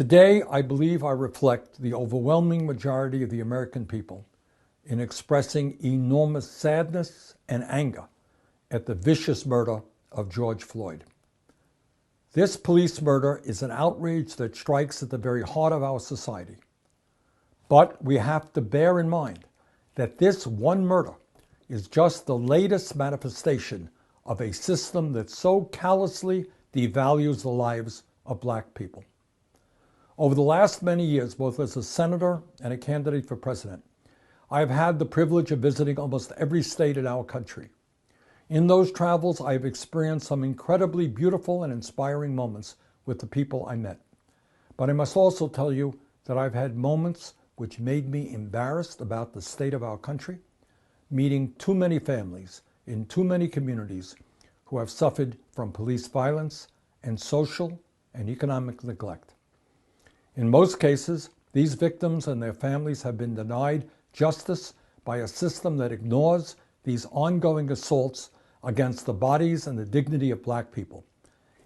Today, I believe I reflect the overwhelming majority of the American people in expressing enormous sadness and anger at the vicious murder of George Floyd. This police murder is an outrage that strikes at the very heart of our society. But we have to bear in mind that this one murder is just the latest manifestation of a system that so callously devalues the lives of Black people. Over the last many years, both as a senator and a candidate for president, I have had the privilege of visiting almost every state in our country. In those travels, I have experienced some incredibly beautiful and inspiring moments with the people I met. But I must also tell you that I've had moments which made me embarrassed about the state of our country, meeting too many families in too many communities who have suffered from police violence and social and economic neglect. In most cases, these victims and their families have been denied justice by a system that ignores these ongoing assaults against the bodies and the dignity of Black people.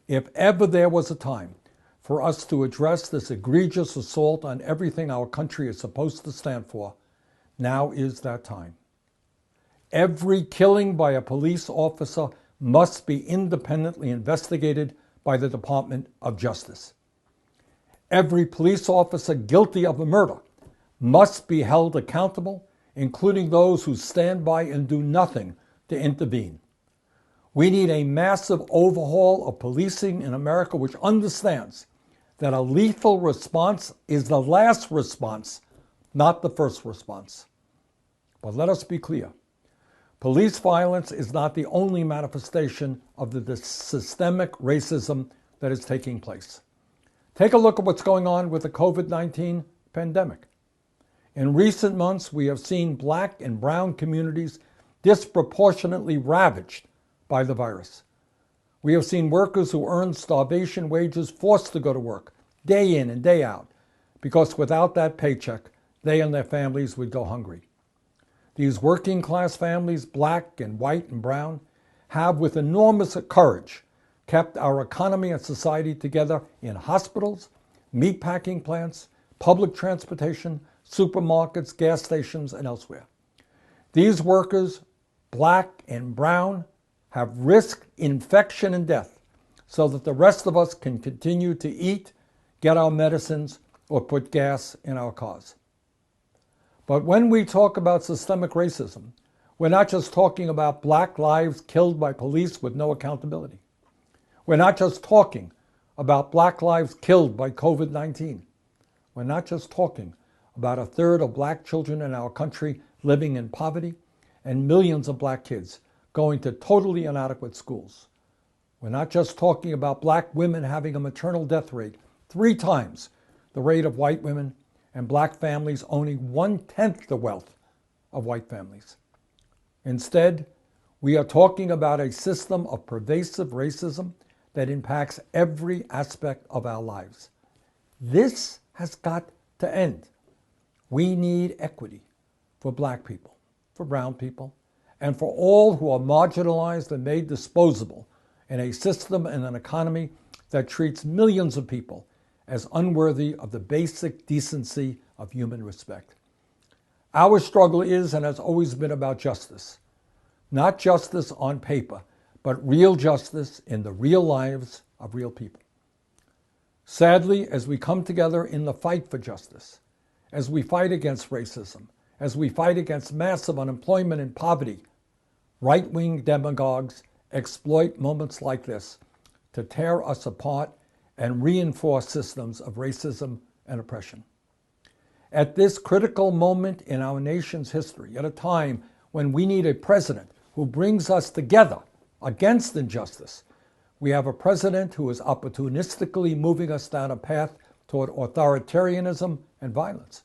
If ever there was a time for us to address this egregious assault on everything our country is supposed to stand for, now is that time. Every killing by a police officer must be independently investigated by the Department of Justice. Every police officer guilty of a murder must be held accountable, including those who stand by and do nothing to intervene. We need a massive overhaul of policing in America which understands that a lethal response is the last response, not the first response. But let us be clear. Police violence is not the only manifestation of the systemic racism that is taking place. Take a look at what's going on with the COVID-19 pandemic. In recent months, we have seen Black and brown communities disproportionately ravaged by the virus. We have seen workers who earn starvation wages forced to go to work day in and day out because without that paycheck, they and their families would go hungry. These working class families, Black and white and brown, have with enormous courage kept our economy and society together in hospitals, meatpacking plants, public transportation, supermarkets, gas stations, and elsewhere. These workers, Black and brown, have risked infection and death so that the rest of us can continue to eat, get our medicines, or put gas in our cars. But when we talk about systemic racism, we're not just talking about Black lives killed by police with no accountability. We're not just talking about Black lives killed by COVID-19. We're not just talking about a third of Black children in our country living in poverty and millions of Black kids going to totally inadequate schools. We're not just talking about Black women having a maternal death rate 3 times the rate of white women and Black families owning 1/10 the wealth of white families. Instead, we are talking about a system of pervasive racism that impacts every aspect of our lives. This has got to end. We need equity for Black people, for brown people, and for all who are marginalized and made disposable in a system and an economy that treats millions of people as unworthy of the basic decency of human respect. Our struggle is and has always been about justice. Not justice on paper, but real justice in the real lives of real people. Sadly, as we come together in the fight for justice, as we fight against racism, as we fight against massive unemployment and poverty, right-wing demagogues exploit moments like this to tear us apart and reinforce systems of racism and oppression. At this critical moment in our nation's history, at a time when we need a president who brings us together against injustice, we have a president who is opportunistically moving us down a path toward authoritarianism and violence.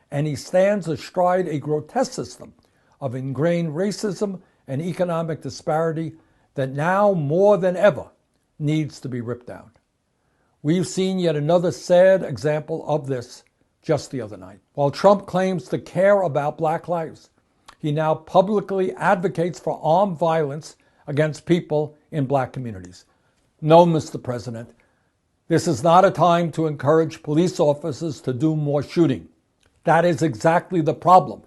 And he stands astride a grotesque system of ingrained racism and economic disparity that now more than ever needs to be ripped down. We've seen yet another sad example of this just the other night. While Trump claims to care about Black lives, he now publicly advocates for armed violence against people in Black communities. No, Mr. President, This is not a time to encourage police officers to do more shooting. That is exactly the problem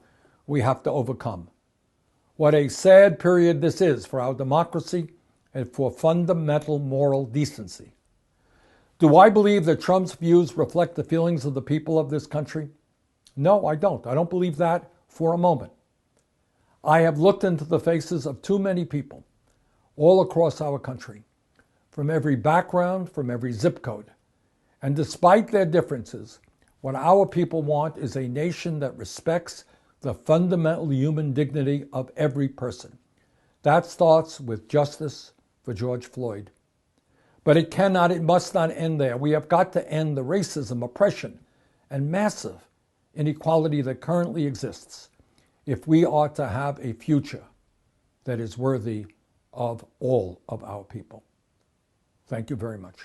we have to overcome. What a sad period this is for our democracy and for fundamental moral decency. Do I believe that Trump's views reflect the feelings of the people of this country? No, I don't. I don't believe that for a moment. I have looked into the faces of too many people all across our country, from every background, from every zip code. And despite their differences, what our people want is a nation that respects the fundamental human dignity of every person. That starts with justice for George Floyd. But it must not end there. We have got to end the racism, oppression, and massive inequality that currently exists if we are to have a future that is worthy of all of our people. Thank you very much.